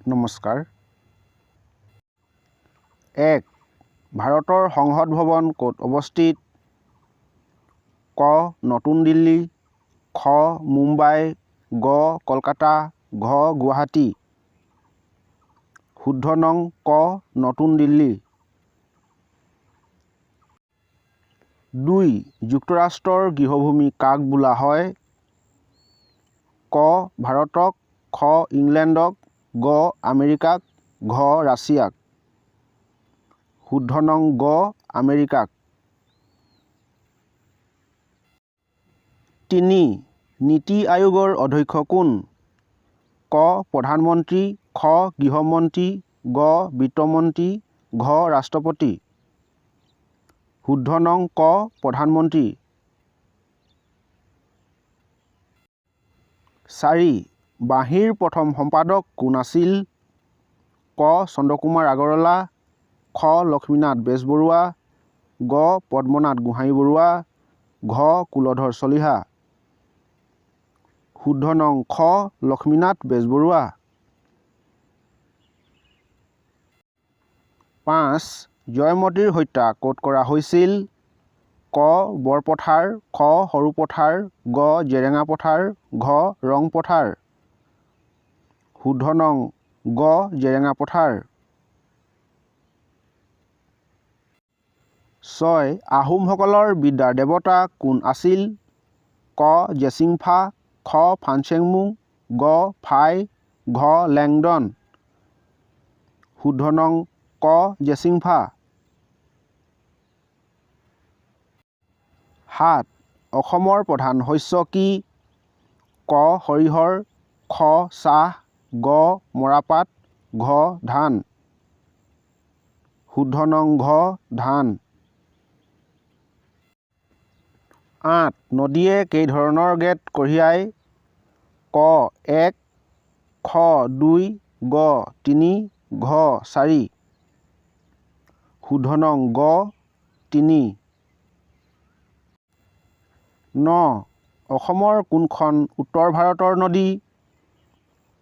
নমস্কাৰ। 1. ভাৰতৰ সংসদ ভৱন ক'ত অৱস্থিত? ক. নতুন দিল্লী, খ. মুম্বাই, গ. কলকাতা, ঘ. গুৱাহাটী। শুদ্ধ নং ক. নতুন দিল্লী। 2. যুক্তৰাষ্ট্ৰৰ গৃহভূমি কাক বোলা হয়? ক. ভাৰতক, খ. ইংলেণ্ডক, গ. আমেৰিকাক, ঘ. ৰাছিয়াক। শুদ্ধ নং গ. আমেৰিকাক। 3. নীতি আয়োগৰ অধ্যক্ষ কোন? ক. প্ৰধানমন্ত্ৰী, খ. গৃহমন্ত্ৰী, গ. বিত্তমন্ত্ৰী, ঘ. ৰাষ্ট্ৰপতি। শুদ্ধ নং ক. প্ৰধানমন্ত্ৰী। 4. বাঁহীৰ প্ৰথম সম্পাদক কোন আছিল? ক. চন্দ্ৰকুমাৰ আগৰৱালা, খ. লক্ষ্মীনাথ বেজবৰুৱা, গ. পদ্মনাথ গোহাঞিবৰুৱা, ঘ. কুলধৰ চলিহা। শুদ্ধ নং খ. লক্ষ্মীনাথ বেজবৰুৱা। 5. জয়মতীৰ হত্যা ক'ত কৰা হৈছিল? ক. বৰপথাৰ, খ. সৰুপথাৰ, গ. জেৰেঙা পথাৰ, ঘ. ৰংপথাৰ। শুদ্ধ নং গ. জেৰেঙা পথাৰ। 6. আহোমসকলৰ বিদ্যাৰ দেৱতা কোন আছিল? ক. জেছিংফা, খ. ফানচেংমুং, গ. ফাই, ঘ. লেংডন। শুদ্ধ নং ক. জেছিংফা। 7. অসমৰ প্ৰধান শস্য কি? ক. সৰিয়হ, খ. চাহ, গ. মৰাপাট, ঘ. ধান। শুদ্ধ নং ঘ. ধান। 8. নদীয়ে কেইধৰণৰ গেট কঢ়িয়ায়? ক. 1, খ. 2, গ. 3, ঘ. 4। শুদ্ধ নং গ. 3। 9. অসমৰ কোনখন উত্তৰ ভাৰতৰ নদী?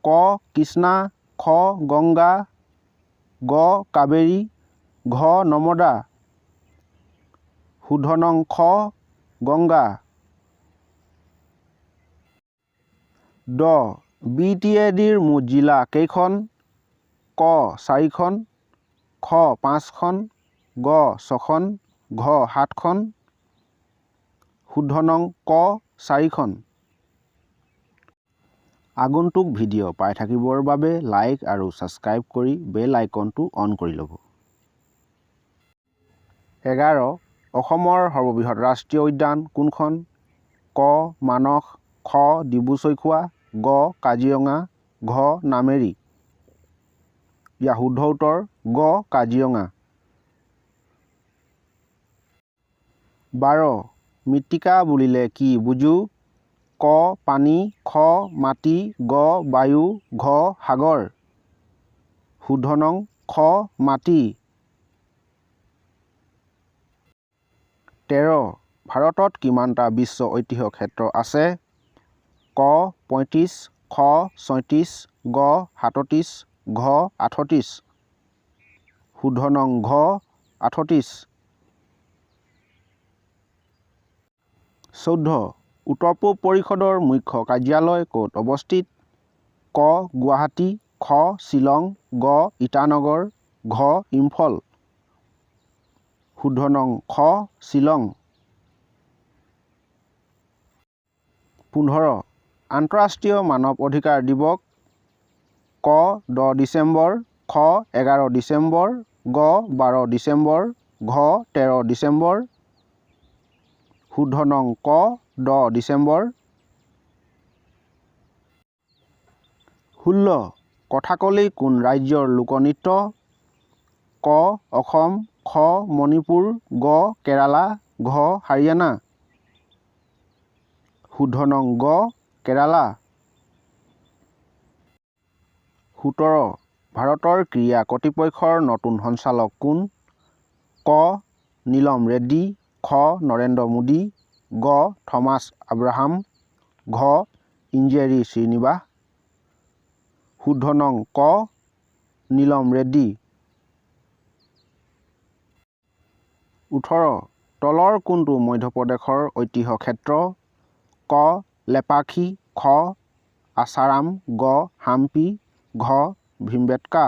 ক. কৃষ্ণা, খ. গংগা, গ. কাবেৰী, ঘ. নৰ্মদা। শুদ্ধ নং খ. গংগা। 10. বি.টি.এ.ডি.ৰ মুঠ জিলা কেইখন? ক. 4খন, খ. 5খন, গ. 6খন, ঘ. 7খন। শুদ্ধ নং ক. 4খন। আগন্তুক ভিডিঅ' পাই থাকিবৰ বাবে লাইক আৰু ছাবস্ক্ৰাইব কৰি বেল আইকনটো অন কৰি ল'ব। 11. অসমৰ সৰ্ববৃহৎ ৰাষ্ট্ৰীয় উদ্যান কোনখন? ক. মানস, খ. ডিব্ৰু-চৈখোৱা, গ. কাজিৰঙা, ঘ. নামেৰি। ইয়াৰ শুদ্ধ উত্তৰ গ. কাজিৰঙা। 12. মৃত্তিকা বুলিলে কি বুজো? ক. পানী, খ. মাটি, গ. বায়ু, ঘ. সাগৰ। শুদ্ধ নং খ. মাটি। 13. ভাৰতত কিমানটা বিশ্ব ঐতিহ্য ক্ষেত্ৰ আছে? ক. 35, খ. 36, গ. 37, ঘ. 38। শুদ্ধ নং ঘ. 38। 14. উত্তৰ-পূব পৰিষদৰ মুখ্য কাৰ্যালয় ক'ত অৱস্থিত? ক. গুৱাহাটী, খ. শ্বিলং, গ. ইটানগৰ, ঘ. ইম্ফল। শুদ্ধ নং খ. শ্বিলং। 15. আন্তঃৰাষ্ট্ৰীয় মানৱ অধিকাৰ দিৱস? ক. 10 ডিচেম্বৰ, খ. 11 ডিচেম্বৰ, গ. 12 ডিচেম্বৰ, ঘ. 13 ডিচেম্বৰ। শুদ্ধ নং ক. 10 ডিচেম্বৰ। 16. কথাকলি কোন ৰাজ্যৰ লোকনৃত্য? ক. অসম, খ. মণিপুৰ, গ. কেৰালা, ঘ. হাৰিয়ানা। শুদ্ধ নং গ. কেৰালা। 17. ভাৰতৰ ক্ৰীড়া কৰ্তৃপক্ষৰ নতুন সঞ্চালক কোন? ক. নীলম ৰেড্ডী, খ. নৰেন্দ্ৰ মোদী, গ. থমাছ আব্ৰাহাম, ঘ. ইঞ্জেৰী শ্ৰীনিবাস। শুদ্ধ নং ক. নীলম ৰেড্ডি। 18 তলৰ কোনটো মধ্যপ্ৰদেশৰ ঐতিহ্য ক্ষেত্ৰ? ক লেপাক্ষী, খ আছাৰাম, গ হাম্পি, ঘ ভীমবেটকা।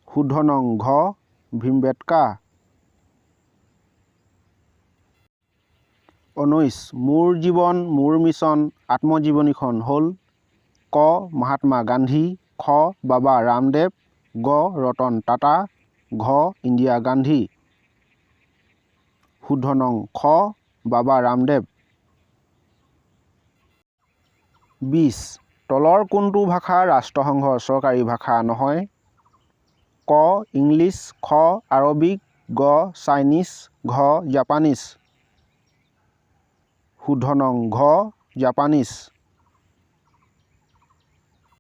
শুদ্ধ নং ঘ ভীমবেটকা। 19 মোৰ জীৱন মোৰ মিছন আত্মজীৱনীখন হ'ল? ক মহাত্মা গান্ধী, খ বাবা ৰামদেৱ, গ ৰতন টাটা, ঘ ইন্দিৰা গান্ধী। শুদ্ধ নং খ বাবা ৰামদেৱ। 20 তলৰ কোনটো ভাষা ৰাষ্ট্ৰসংঘৰ চৰকাৰী ভাষা নহয়? ক ইংলিছ, খ আৰবিক, গ চাইনিজ, ঘ জাপানীজ। শুদ্ধ নং ঘ জাপানীজ।